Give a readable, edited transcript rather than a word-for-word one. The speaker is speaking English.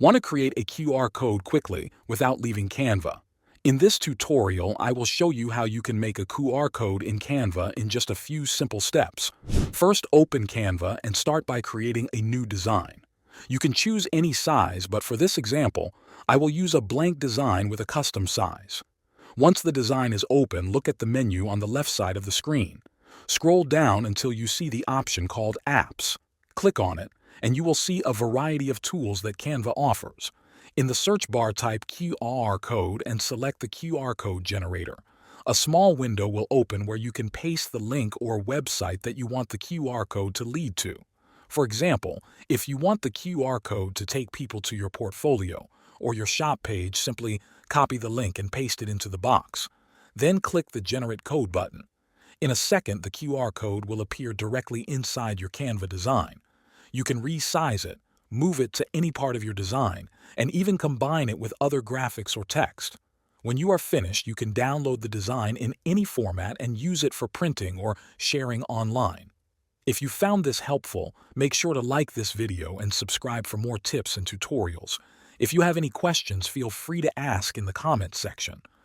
Want to create a QR code quickly without leaving Canva? In this tutorial, I will show you how you can make a QR code in Canva in just a few simple steps. First, open Canva and start by creating a new design. You can choose any size, but for this example, I will use a blank design with a custom size. Once the design is open, look at the menu on the left side of the screen. Scroll down until you see the option called Apps. Click on it, and you will see a variety of tools that Canva offers. In the search bar, type QR code and select the QR code generator. A small window will open where you can paste the link or website that you want the QR code to lead to. For example, if you want the QR code to take people to your portfolio or your shop page, simply copy the link and paste it into the box. Then click the Generate Code button. In a second, the QR code will appear directly inside your Canva design. You can resize it, move it to any part of your design, and even combine it with other graphics or text. When you are finished, you can download the design in any format and use it for printing or sharing online. If you found this helpful, make sure to like this video and subscribe for more tips and tutorials. If you have any questions, feel free to ask in the comments section.